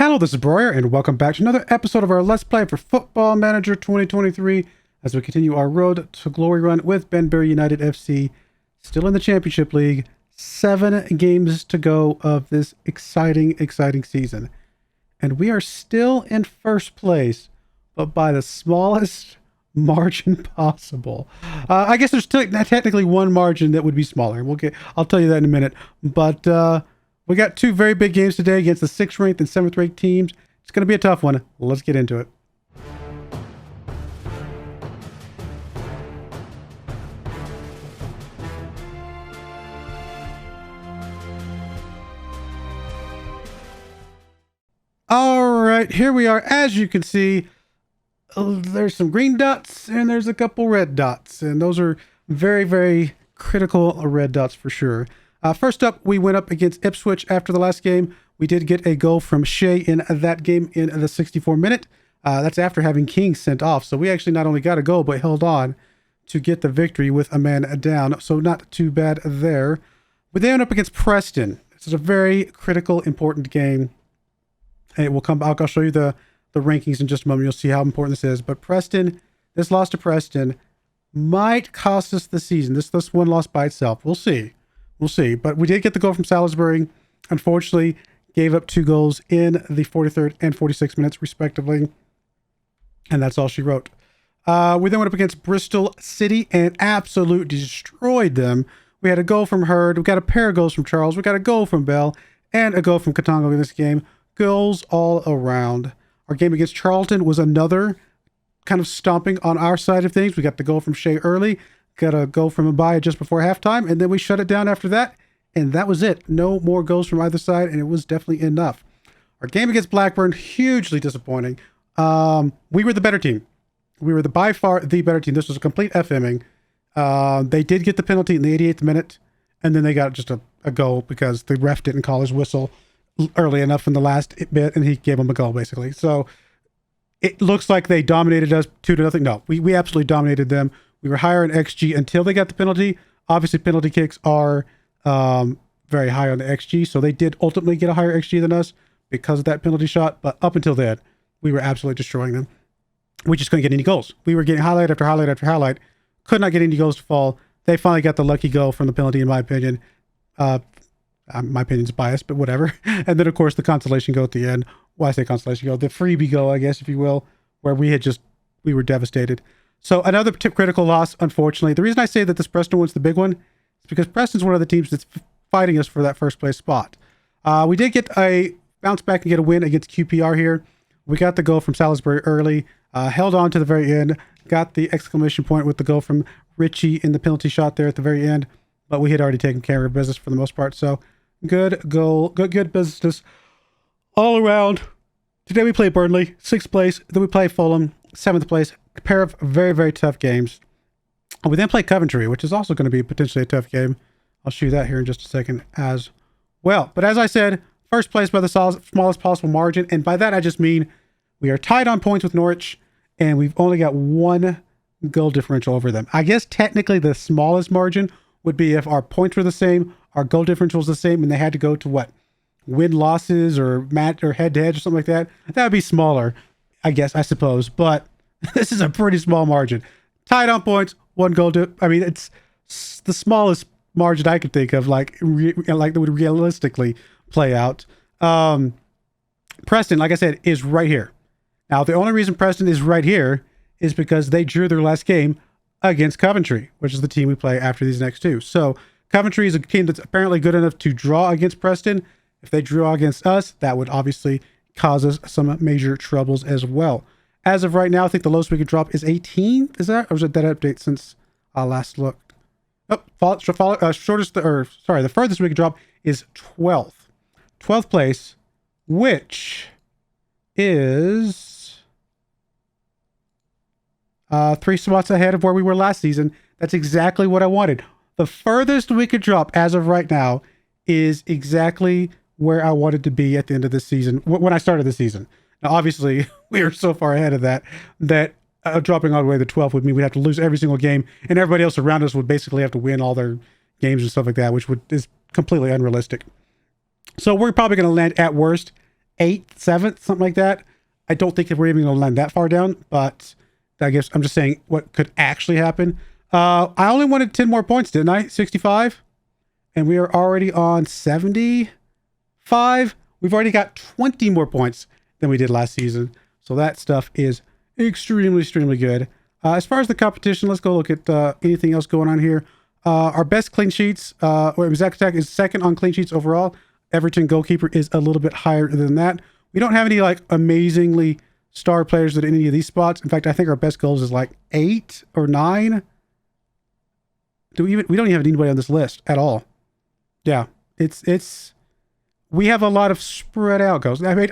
Hello, this is Broyar, and welcome back to another episode of our Let's Play for Football Manager 2023 as we continue our road to glory run with Banbury United F.C. Still in the Championship League. 7 games to go of this exciting season. And we are still in first place, but by the smallest margin possible. I guess there's technically one margin that would be smaller. I'll tell you that in a minute. But we got 2 very big games today against the 6th ranked and 7th ranked teams. It's going to be a tough one. Let's get into it. All right, here we are. As you can see, there's some green dots and there's a couple red dots, and those are very critical red dots for sure. First up, we went up against Ipswich after the last game. We did get a goal from Shea in that game in the 64th minute. That's after having King sent off. So we actually not only got a goal, but held on to get the victory with a man down. So not too bad there. But they went up against Preston. This is a very critical, important game. And it will come back. I'll show you the rankings in just a moment. You'll see how important this is. But Preston, this loss to Preston might cost us the season. This one loss by itself. We'll see. We'll see. But we did get the goal from Salisbury. Unfortunately, gave up 2 goals in the 43rd and 46th minutes, respectively. And that's all she wrote. We then went up against Bristol City and absolutely destroyed them. We had a goal from Hurd. We got a pair of goals from Charles. We got a goal from Bell and a goal from Katongo in this game. Goals all around. Our game against Charlton was another kind of stomping on our side of things. We got the goal from Shea early. Got a goal from Mbaya just before halftime, and then we shut it down after that, and that was it. No more goals from either side, and it was definitely enough. Our game against Blackburn, hugely disappointing. We were the better team. We were by far the better team. This was a complete FMing. They did get the penalty in the 88th minute, and then they got just a goal because the ref didn't call his whistle early enough in the last bit, and he gave them a goal, basically. So it looks like they dominated us 2-0. No, we absolutely dominated them. We were higher in XG until they got the penalty. Obviously, penalty kicks are very high on the XG, so they did ultimately get a higher XG than us because of that penalty shot. But up until then, we were absolutely destroying them. We just couldn't get any goals. We were getting highlight after highlight after highlight. Could not get any goals to fall. They finally got the lucky goal from the penalty, in my opinion. My opinion's biased, but whatever. And then, of course, the consolation goal at the end. Why I say consolation goal? The freebie goal, I guess, if you will, where we were devastated. So another critical loss, unfortunately. The reason I say that this Preston one's the big one is because Preston's one of the teams that's fighting us for that first place spot. We did get a bounce back and get a win against QPR here. We got the goal from Salisbury early, held on to the very end, got the exclamation point with the goal from Richie in the penalty shot there at the very end, but we had already taken care of business for the most part. So good goal, good business all around. Today we play Burnley, 6th place. Then we play Fulham, 7th place. A pair of very tough games. We then play Coventry, which is also going to be potentially a tough game. I'll show you that here in just a second as well. But as I said, first place by the smallest possible margin. And by that, I just mean we are tied on points with Norwich, and we've only got 1 goal differential over them. I guess technically the smallest margin would be if our points were the same, our goal differential was the same, and they had to go to what? Win losses or match or head-to-head or something like that. That would be smaller, I guess, I suppose. But this is a pretty small margin. Tied on points, 1 goal. It's the smallest margin I could think of, like that would realistically play out. Preston, like I said, is right here. Now, the only reason Preston is right here is because they drew their last game against Coventry, which is the team we play after these next 2. So Coventry is a team that's apparently good enough to draw against Preston. If they draw against us, that would obviously cause us some major troubles as well. As of right now, I think the lowest we could drop is 18. Is that, or is it that update since I last looked? Oh, the furthest we could drop is 12th. 12th place, which is 3 spots ahead of where we were last season. That's exactly what I wanted. The furthest we could drop as of right now is exactly where I wanted to be at the end of this season, when I started the season. Now, obviously, we are so far ahead of that dropping all the way to 12th would mean we'd have to lose every single game, and everybody else around us would basically have to win all their games and stuff like that, which is completely unrealistic. So we're probably going to land at worst 8th, 7th, something like that. I don't think that we're even going to land that far down, but I guess I'm just saying what could actually happen. I only wanted 10 more points, didn't I? 65? And we are already on 75. We've already got 20 more points than we did last season. So that stuff is extremely, extremely good. As far as the competition, let's go look at anything else going on here. Our best clean sheets, Zack Attack is second on clean sheets overall. Everton goalkeeper is a little bit higher than that. We don't have any like amazingly star players at any of these spots. In fact, I think our best goals is like 8 or 9. We don't even have anybody on this list at all. Yeah, we have a lot of spread out goals. I mean,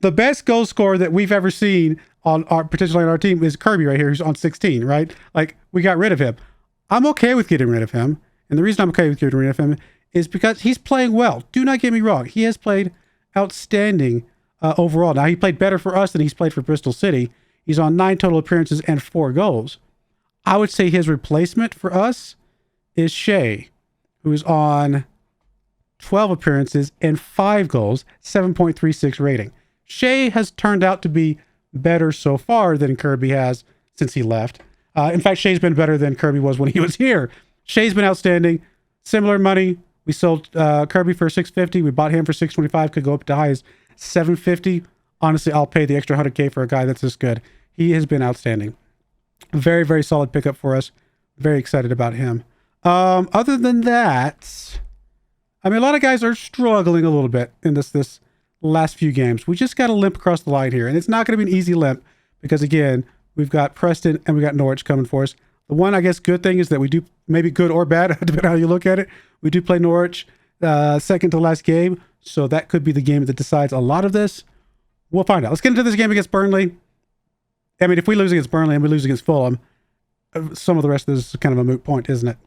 the best goal scorer that we've ever seen potentially on our team is Kirby right here, who's on 16, right? Like, we got rid of him. I'm okay with getting rid of him. And the reason I'm okay with getting rid of him is because he's playing well. Do not get me wrong. He has played outstanding overall. Now, he played better for us than he's played for Bristol City. He's on 9 total appearances and 4 goals. I would say his replacement for us is Shea, who is on 12 appearances and 5 goals, 7.36 rating. Shea has turned out to be better so far than Kirby has since he left. In fact, Shea's been better than Kirby was when he was here. Shea's been outstanding. Similar money. We sold Kirby for $650. We bought him for $625. Could go up to high as $750. Honestly, I'll pay the extra $100K for a guy that's this good. He has been outstanding. Very, very solid pickup for us. Very excited about him. Other than that, I mean, a lot of guys are struggling a little bit in this last few games. We just got to limp across the line here, and it's not going to be an easy limp because, again, we've got Preston and we got Norwich coming for us. The one, I guess, good thing is that we do, maybe good or bad, depending on how you look at it, we do play Norwich second to last game, so that could be the game that decides a lot of this. We'll find out. Let's get into this game against Burnley. I mean, if we lose against Burnley and we lose against Fulham, some of the rest of this is kind of a moot point, isn't it?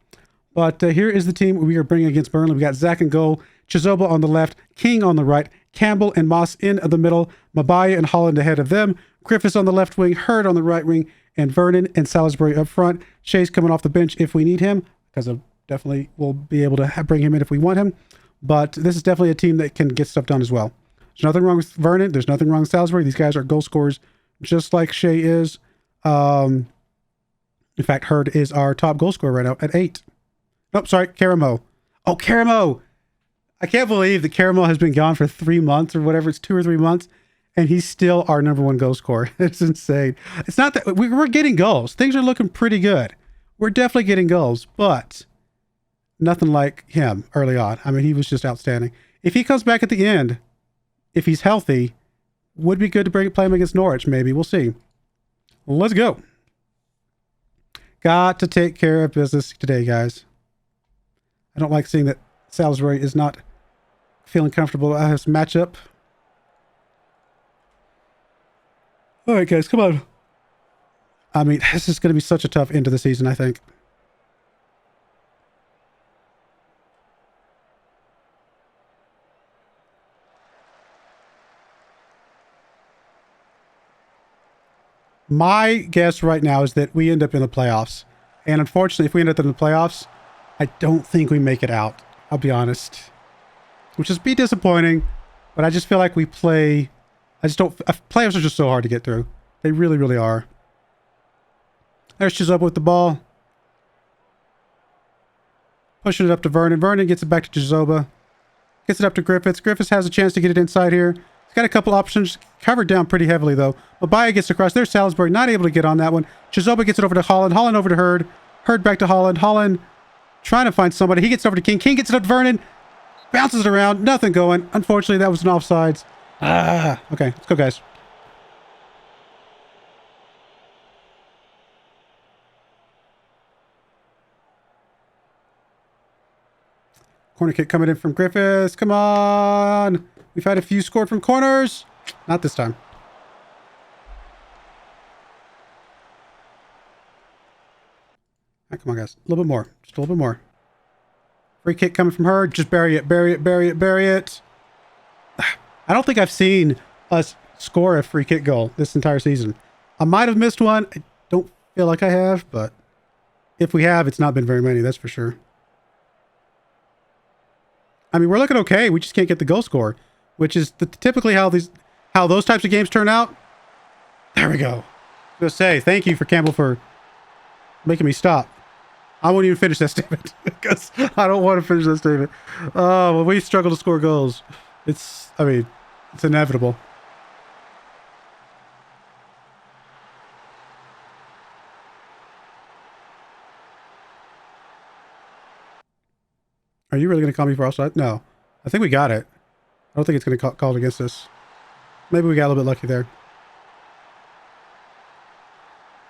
But here is the team we are bringing against Burnley. We got Zach in goal, Chizoba on the left, King on the right, Campbell and Moss in the middle, Mabaya and Holland ahead of them, Griffiths on the left wing, Hurd on the right wing, and Vernon and Salisbury up front. Shea's coming off the bench if we need him, because I definitely will be able to bring him in if we want him. But this is definitely a team that can get stuff done as well. There's nothing wrong with Vernon. There's nothing wrong with Salisbury. These guys are goal scorers just like Shea is. In fact, Hurd is our top goal scorer right now at 8. Nope, sorry, Karamo. Oh, Karamo! I can't believe that Karamo has been gone for 3 months or whatever. It's 2 or 3 months, and he's still our number 1 goal scorer. It's insane. It's not that we're getting goals. Things are looking pretty good. We're definitely getting goals, but nothing like him early on. I mean, he was just outstanding. If he comes back at the end, if he's healthy, would be good to play him against Norwich, maybe. We'll see. Let's go. Got to take care of business today, guys. I don't like seeing that Salisbury is not feeling comfortable about his matchup. All right, guys, come on. I mean, this is going to be such a tough end of the season, I think. My guess right now is that we end up in the playoffs. And unfortunately, if we end up in the playoffs, I don't think we make it out. I'll be honest. Which is be disappointing, but I just feel like we play... I just don't... Playoffs are just so hard to get through. They really, really are. There's Chizoba with the ball. Pushing it up to Vernon. Vernon gets it back to Chizoba. Gets it up to Griffiths. Griffiths has a chance to get it inside here. He's got a couple options. Covered down pretty heavily, though. Mabaya gets across. There's Salisbury. Not able to get on that one. Chizoba gets it over to Holland. Holland over to Hurd. Hurd back to Holland. Holland trying to find somebody. He gets over to King. King gets it up to Vernon. Bounces it around. Nothing going. Unfortunately, that was an offsides. Okay. Let's go, guys. Corner kick coming in from Griffiths. Come on. We've had a few scored from corners. Not this time. All right, come on, guys. A little bit more. Just a little bit more. Free kick coming from her. Just bury it, bury it, bury it, bury it. I don't think I've seen us score a free kick goal this entire season. I might have missed one. I don't feel like I have, but if we have, it's not been very many, that's for sure. I mean, we're looking okay. We just can't get the goal score. which is typically how those types of games turn out. There we go. Just say thank you for Campbell for making me stop. I won't even finish that statement because I don't want to finish that statement. Oh, when we struggle to score goals, it's inevitable. Are you really going to call me for offside? No. I think we got it. I don't think it's going to call it against us. Maybe we got a little bit lucky there.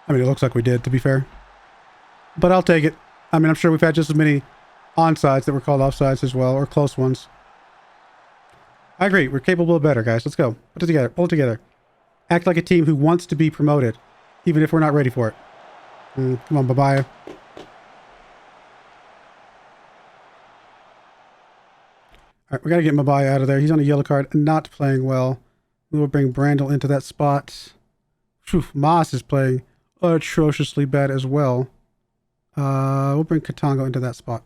I mean, it looks like we did, to be fair. But I'll take it. I mean, I'm sure we've had just as many onsides that were called offsides as well, or close ones. I agree. We're capable of better, guys. Let's go. Put it together. Pull it together. Act like a team who wants to be promoted, even if we're not ready for it. Come on, bye-bye. All right, we got to get Mabaya out of there. He's on a yellow card, not playing well. We will bring Brandel into that spot. Whew, Moss is playing atrociously bad as well. We'll bring Katongo into that spot.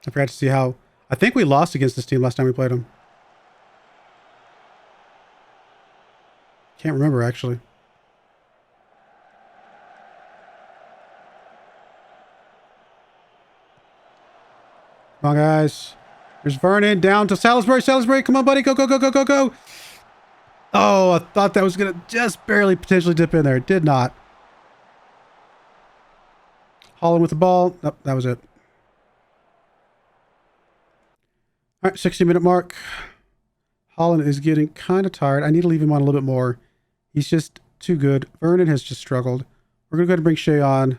I forgot to see how... I think we lost against this team last time we played them. Can't remember, actually. Come on, guys. There's Vernon down to Salisbury. Salisbury, come on, buddy. Go, go, go, go, go, go. Oh, I thought that was going to just barely potentially dip in there. It did not. Holland with the ball. Nope, that was it. All right, 60-minute mark. Holland is getting kind of tired. I need to leave him on a little bit more. He's just too good. Vernon has just struggled. We're going to go ahead and bring Shea on.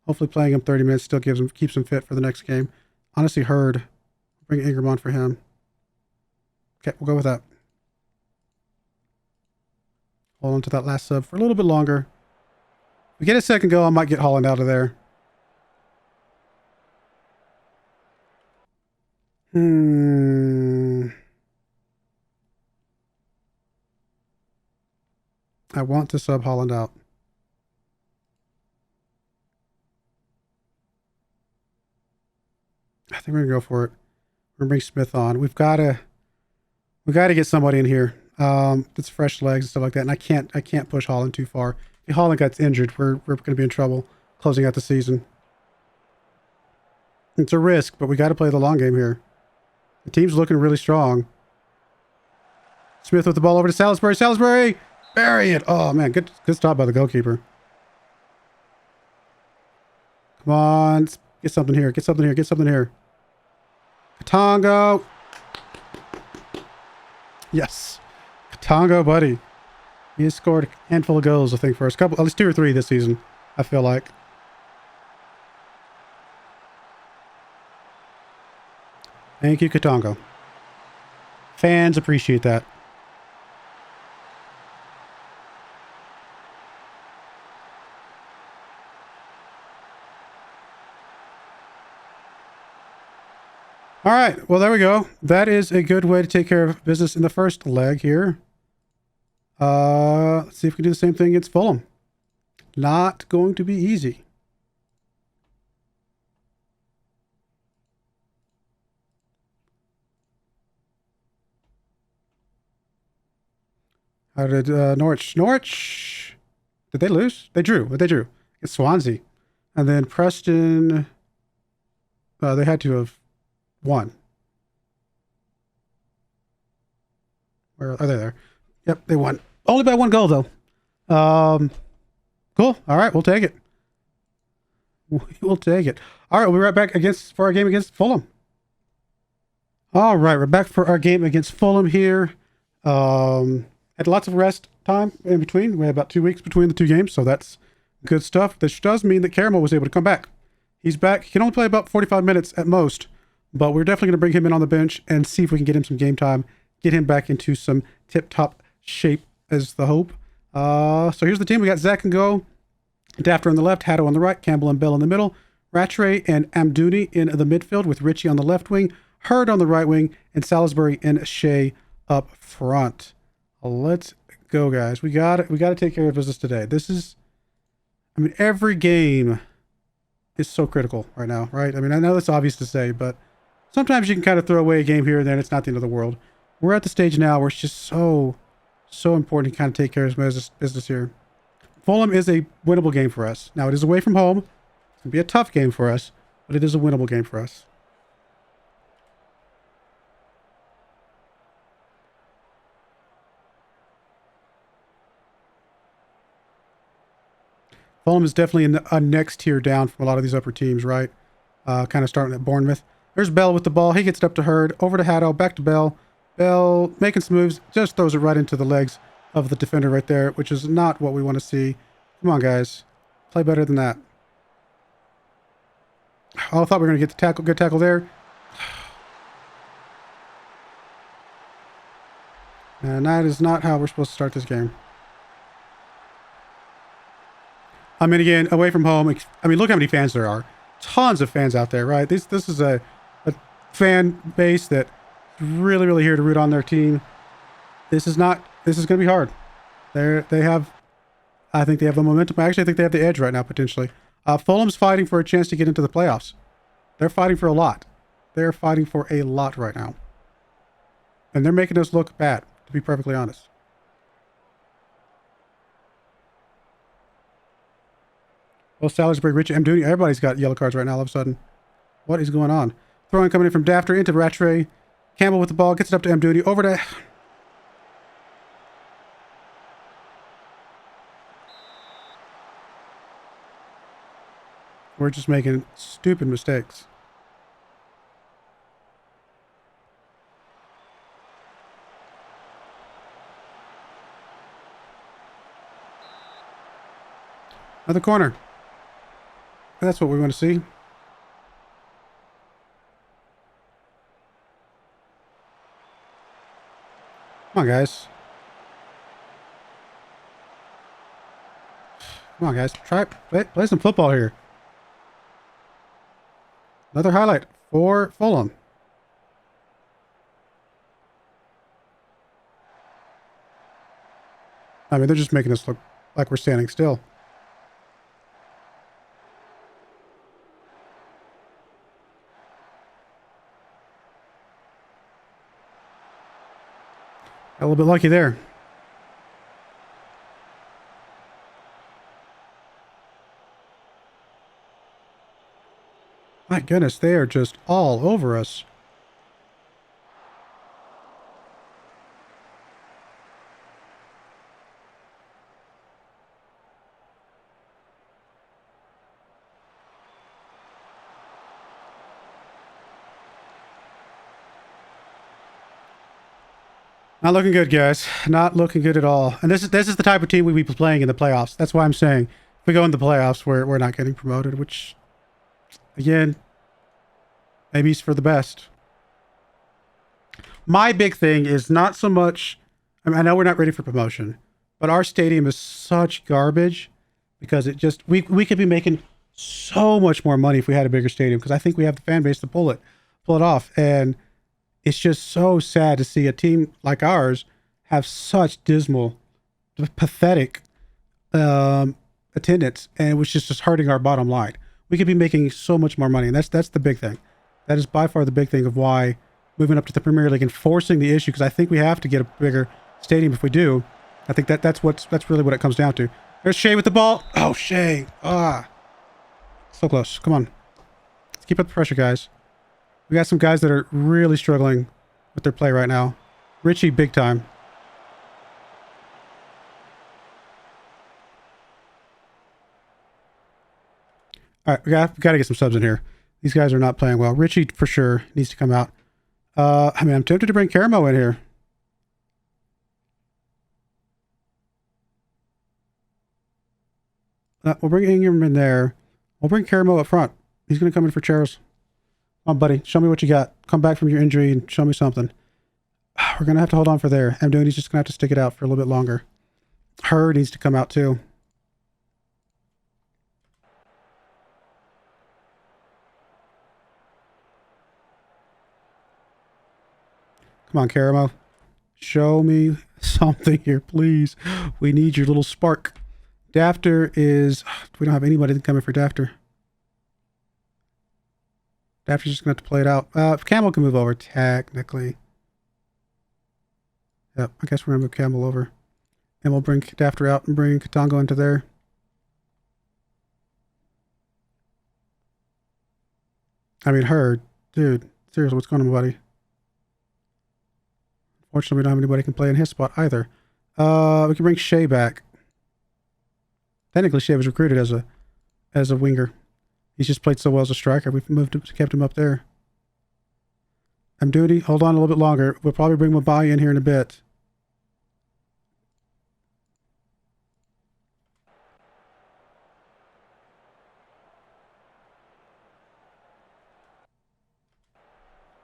Hopefully playing him 30 minutes still keeps him fit for the next game. Honestly, Hurd. Bring Ingram on for him. Okay, we'll go with that. Hold on to that last sub for a little bit longer. If we get a second go, I might get Holland out of there. I want to sub Holland out. I think we're gonna go for it. We're gonna bring Smith on. We gotta get somebody in here. It's fresh legs and stuff like that. And I can't push Holland too far. If Holland gets injured, we're gonna be in trouble closing out the season. It's a risk, but we got to play the long game here. The team's looking really strong. Smith with the ball over to Salisbury. Salisbury, bury it. Oh man, good stop by the goalkeeper. Come on, get something here. Get something here. Get something here. Katongo. Yes, Katongo, buddy. He has scored a handful of goals, I think, for us. At least 2 or 3 this season, I feel like. Thank you, Katongo. Fans appreciate that. All right, well, there we go. That is a good way to take care of business in the first leg here. Let's see if we can do the same thing against Fulham. Not going to be easy. How did Norwich? Did they lose? They drew. They drew. It's Swansea. And then Preston, they had to have won. Where are they there? Yep, they won. Only by 1 goal, though. Cool. All right, we'll take it. We'll take it. All right, we'll be right back for our game against Fulham. All right, we're back for our game against Fulham here. Had lots of rest time in between. We had about 2 weeks between the 2 games, so that's good stuff. This does mean that Caramel was able to come back. He's back. He can only play about 45 minutes at most, but we're definitely going to bring him in on the bench and see if we can get him some game time, get him back into some tip-top shape as the hope. So here's the team. We got Zach and Go, Dafter on the left, Hatto on the right, Campbell and Bell in the middle, Rattray and Amdouni in the midfield with Richie on the left wing, Hurd on the right wing, and Salisbury and Shea up front. Let's go, guys. We got it. We got to take care of business today. This is, I mean, every game is so critical right now, right? I mean, I know it's obvious to say, but sometimes you can kind of throw away a game here and then. It's not the end of the world. We're at the stage now where it's just so important to kind of take care of business here. Fulham is a winnable game for us. Now, it is away from home. It's going to be a tough game for us, but it is a winnable game for us. Fulham is definitely in a next tier down from a lot of these upper teams, right? Kind of starting at Bournemouth. There's Bell with the ball. He gets it up to Hurd. Over to Haddo. Back to Bell. Bell making some moves. Just throws it right into the legs of the defender right there, which is not what we want to see. Come on, guys. Play better than that. Oh, I thought we were going to get the tackle. Good tackle there. And that is not how we're supposed to start this game. I mean, again, away from home. I mean, look how many fans there are. Tons of fans out there, right? This is a fan base that really here to root on their team. This is going to be hard. I think they have the momentum. Actually, I think they have the edge right now, potentially. Fulham's fighting for a chance to get into the playoffs. They're fighting for a lot. They're fighting for a lot right now. And they're making us look bad, to be perfectly honest. Well, Salisbury, Richie, I'm doing. Everybody's got yellow cards right now all of a sudden. What is going on? Throwing coming in from Dafter into Rattray. Campbell with the ball. Gets it up to M. Dooney. Over to... We're just making stupid mistakes. Another corner. That's what we want to see. Come on, guys. Come on, guys. Play some football here. Another highlight for Fulham. I mean, they're just making us look like we're standing still. Got a little bit lucky there. My goodness, they are just all over us. Not looking good, guys. Not looking good at all. And this is the type of team we be playing in the playoffs. That's why I'm saying if we go in the playoffs, we're not getting promoted, which, again, maybe it's for the best. My big thing is not so much... I mean, I know we're not ready for promotion, but our stadium is such garbage because it just... We could be making so much more money if we had a bigger stadium because I think we have the fan base to pull it off. And it's just so sad to see a team like ours have such dismal, pathetic attendance, and it was just hurting our bottom line. We could be making so much more money, and that's the big thing. That is by far the big thing of why moving up to the Premier League and forcing the issue, because I think we have to get a bigger stadium if we do. I think that's really what it comes down to. There's Shea with the ball. Oh, Shea. So close. Come on. Let's keep up the pressure, guys. We got some guys that are really struggling with their play right now. Richie, big time. All right, we got to get some subs in here. These guys are not playing well. Richie, for sure, needs to come out. I mean, I'm tempted to bring Caramo in here. We'll bring Ingram in there. We'll bring Caramo up front. He's going to come in for Charles. Come on, buddy. Show me what you got. Come back from your injury and show me something. We're going to have to hold on for there. I'm doing. He's just going to have to stick it out for a little bit longer. Hurd needs to come out too. Come on, Caramo. Show me something here, please. We need your little spark. Dafter is... We don't have anybody coming for Dafter. Dafter's just going to have to play it out. Camel can move over, technically. Yep, I guess we're going to move Camel over. And we'll bring Dafter out and bring Katongo into there. I mean, her. Dude, seriously, what's going on, buddy? Fortunately, we don't have anybody who can play in his spot either. We can bring Shea back. Technically, Shea was recruited as a winger. He's just played so well as a striker. We've kept him up there. Duty, hold on a little bit longer. We'll probably bring Mabai in here in a bit.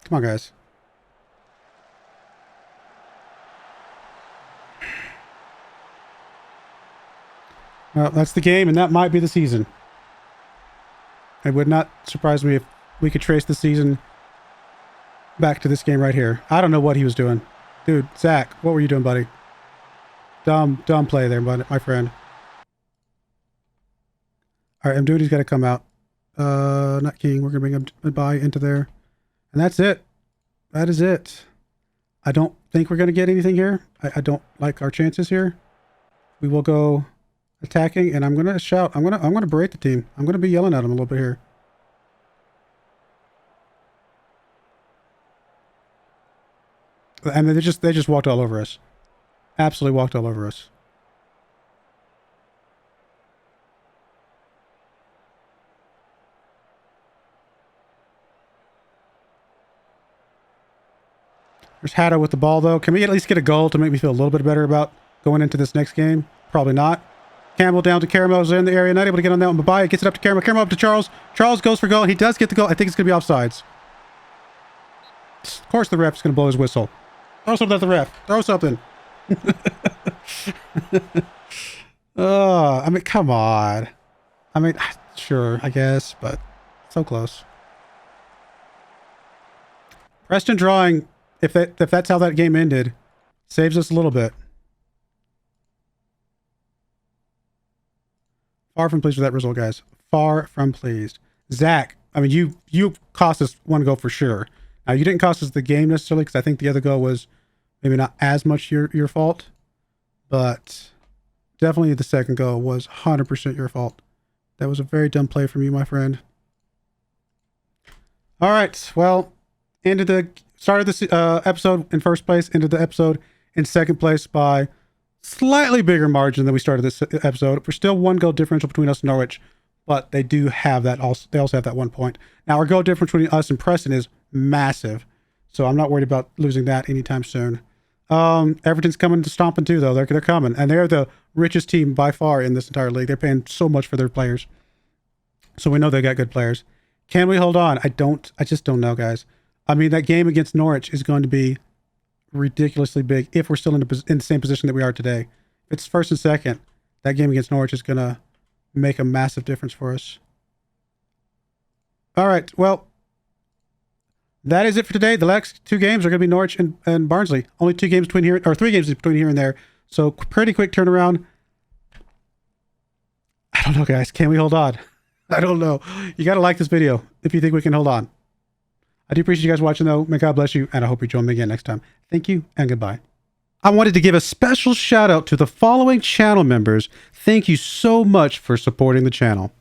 Come on, guys. Well, that's the game, and that might be the season. It would not surprise me if we could trace the season back to this game right here. I don't know what he was doing. Dude, Zach, what were you doing, buddy? Dumb play there, my friend. All right, Mduty's got to come out. Not King. We're going to bring Mabai into there. And that's it. That is it. I don't think we're going to get anything here. I don't like our chances here. We will go attacking, and I'm going to shout. I'm going to berate the team. I'm going to be yelling at them a little bit here. And they just walked all over us. Absolutely walked all over us. There's Hatter with the ball, though. Can we at least get a goal to make me feel a little bit better about going into this next game? Probably not. Campbell down to Caramel's in the area. Not able to get on that one. Mabai gets it up to Caramel. Caramel up to Charles. Charles goes for goal. He does get the goal. I think it's going to be offsides. Of course the ref's going to blow his whistle. Throw something at the ref. Throw something. I mean, come on. I mean, sure, I guess, but so close. Preston drawing, if that's how that game ended, saves us a little bit. Far from pleased with that result, guys. Far from pleased. Zach, I mean, you cost us one goal for sure. Now, you didn't cost us the game necessarily, because I think the other goal was maybe not as much your fault, but definitely the second goal was 100% your fault. That was a very dumb play from you, my friend. All right, well, started this episode in first place, ended the episode in second place by slightly bigger margin than we started this episode. We're still one goal differential between us and Norwich, but they do have that also. They also have that 1 point. Now, our goal difference between us and Preston is massive, so I'm not worried about losing that anytime soon. Everton's coming to stomping too, though. They're coming, and they're the richest team by far in this entire league. They're paying so much for their players, so we know they got good players. Can we hold on? I just don't know, guys. I mean, that game against Norwich is going to be ridiculously big if we're still in the same position that we are today. If it's first and second, that game against Norwich is going to make a massive difference for us. All right, well, that is it for today. The next 2 games are going to be Norwich and Barnsley. Only 2 games between here, or 3 games between here and there. So pretty quick turnaround. I don't know, guys. Can we hold on? I don't know. You got to like this video if you think we can hold on. I do appreciate you guys watching, though. May God bless you, and I hope you join me again next time. Thank you, and goodbye. I wanted to give a special shout out to the following channel members. Thank you so much for supporting the channel.